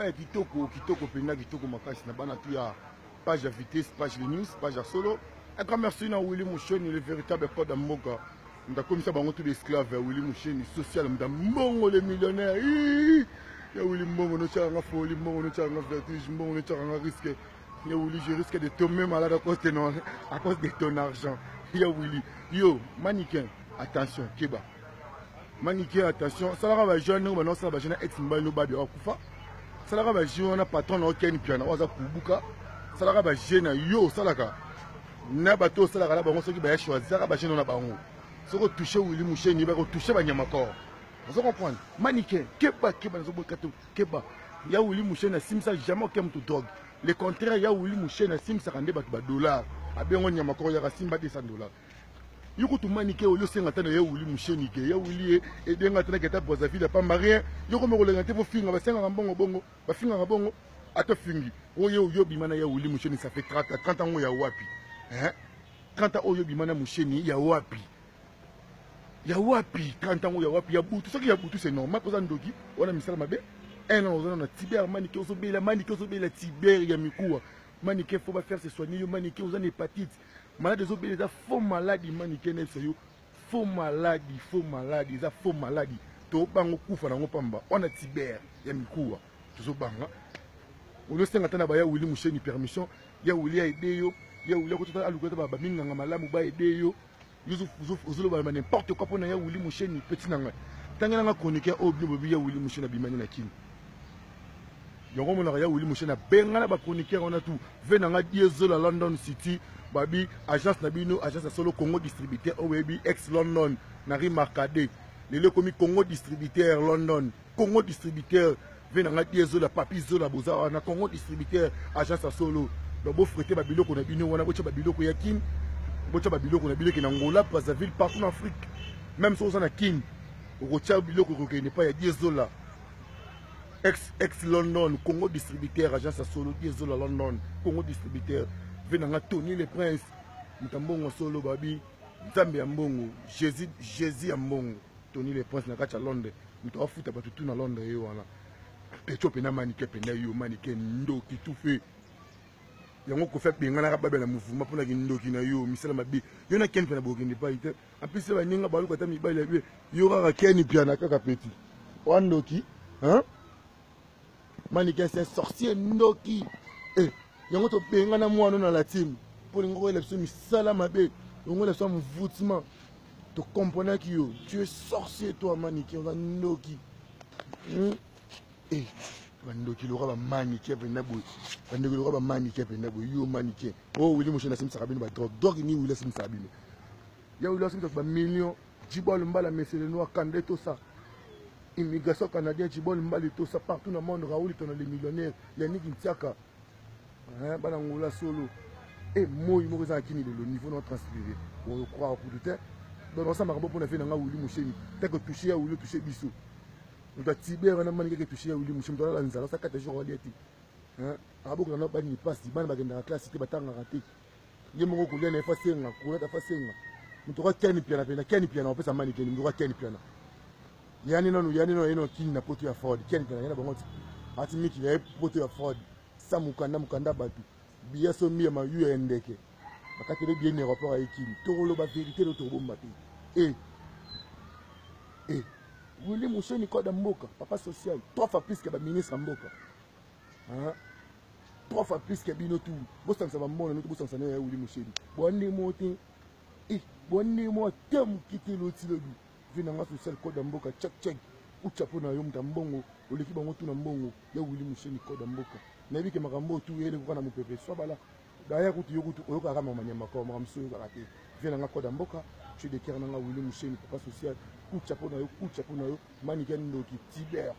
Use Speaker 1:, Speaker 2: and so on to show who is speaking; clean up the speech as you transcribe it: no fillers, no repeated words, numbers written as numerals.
Speaker 1: ya kitoko pena kitoko makasi na bana tu ya page à vitesse, page de news, page à solo. Un grand merci à Willy Moucheni, le véritable code d'Amboka. Nous avons commis ça par tout l'esclave, Willy Moucheni, social, nous avons les millionnaires. Il y a Willy Mbongo, nous avons un folie, nous avons un vertige, nous avons un risque. Il y a Willy, je risque de tomber malade à cause de ton argent. Il y a Willy. Yo, mannequin, attention, Keba. Mannequin, attention. Ça va jeune, nous allons faire un ex-mbal, nous allons faire ça va jeune, on a patron, on a un piano, on a un kubuka. Ça va jeune, yo, ça va. Na bato ça la bango soki ba choisir ba jeune na bango soko toucher Willy Moucheni ba ko toucher ba nyamakor vous comprenez mannequin keba nazo bokato keba ya Willy Moucheni na simsa jamais aucun to dog le contraire ya Willy Moucheni na simsa kande ba dollar abengo nyamakor ya simba $200 yoko to mannequin o yo senga tana ya Willy Moucheni ke ya Willy e denga tana keta Brazzaville pas marien yoko me ko lenga te fo finga ba senga mbongo bongo ba finga bongo ato fingi oyo yo bimana ya Willy Moucheni ça fait 30 ans ya wapi. Quand on a bimana Moucheni, il y a wapi. Il y a wapi. Quand on a wapi, il y a boutou. Ce qui y a boutou, c'est normal. Pour ça, on a mis ça là-bas. Un an, on a Tibère, maniqué, on a la Tibère, il y a Mikoua. Maniqué, il faut pas faire se soigner. Maniqué, on a une hépatite. Malade, ils ont des faux maladies. Maniqué, faux maladies, ils ont faux maladies. To bango kufa na ngopamba. On a Tibère, il y a Mikoua. Toujours banga. On a 50 ans, il y a Willy Moucheni permission. Il y a Willy Aideo. Ya Willy ko tota alukota ba minga malamu ba edeyo yuzu ba n'importe quoi pona ya Willy Moucheni petit nanga tangana nga chroniqueur obli bobi ya Willy Moucheni bimani na kini yongo mona ya Willy Moucheni benga ba chroniqueur on a tout venanga diesel à London City babi agence nabino agence solo Congo distributeur owebi ex London nari markade le komi Congo distributeur London Congo distributeur venanga diesel papi zola boza na Congo distributeur agence solo. Donc, vous faites des biloko na bino, on a des biloko ya kin, bocha biloko na biloko na Angola, Brazzaville, partout en Afrique. Même si on a kin, on a biloko qui n'est pas ya $10. Ex London, Congo distributeur, agence à solo, $10 London, Congo distributeur, venanga Tony le Prince, Mutambongo solo babi, Zambia mbongo, Jésus mbongo, Tony le Prince na kacha Londres, mutawa futa batu tout na Londres yo wana. Pecho pena manike pena yo manike ndo ki tout fait. Yango ko fait benga na babela mouvement pour na kindoki na yo misala mabe yo na ken pena bokende pa ite en plus ba ninga balu ko tami ba ile yo ka ken piana kaka petit wandoki hein mannequin c'est un sorcier ndoki yango to benga na mwana na la team pour ngo élection misala mabe ngo élection mvoutement to comprendre que yo tu es sorcier toi mannequin on ndoki Bandoki le roi mannequin penabo bandoki le roi mannequin penabo yo mannequin oh Willy Moucheni sim sarabine ba dog ni Willy sim sarabine ya Willy sim ba million jibol mbala mesele no kande to ça immigration canadien jibol mbali to ça partout dans le monde Raoul ton les millionnaires les niki ntiaka bana ngola solo moi mo za kini le niveau non transféré on croit pour tout donc ça m'a pour na fait na Willy Moucheni t'as que toucher ya Willy toucher biso. Nous avons Tibère, on a manié que touché à Willy Moucheni, on a lanzé, ça 4 jours, on a dit. Abo ko na ba ni passe, ban ba genda classe, te batanga raté. Yemo ko lena fasenga, ko na fasenga. Mutoka keni piana pena, keni piana, on peut ça manier, mutoka keni piana. Yani no eno kini na poto ya Ford, keni piana, yana bango. Ati miki ya poto ya Ford. Sa mukanda batu. Biya so mi ma yu endeke. Bakati le bien rapport avec kini. Toro ba vérité le turbo mbate. Willy Moucheni code mboka, papa social, 3 fois plus que le ministre mboka. 3 fois plus que bino tout. Bo sansa ba mbona no to bo sansa na Willy Moucheni. Bonne moté. Bonne mo tem kiti loti lobi. Vinanga social code mboka check. Uchapo na yo mtambongo, oleki bango tu na mbongo, ya Willy Moucheni code mboka. Na biki makambo tu yele ko na mupepe so bala. Daya kutu yokutu oyoka kama manyama ko makamso yo karate. Vinanga code mboka, tu déclare na Willy Moucheni papa social. Coup de chapeau na yo, mannequin ndoki Tibère.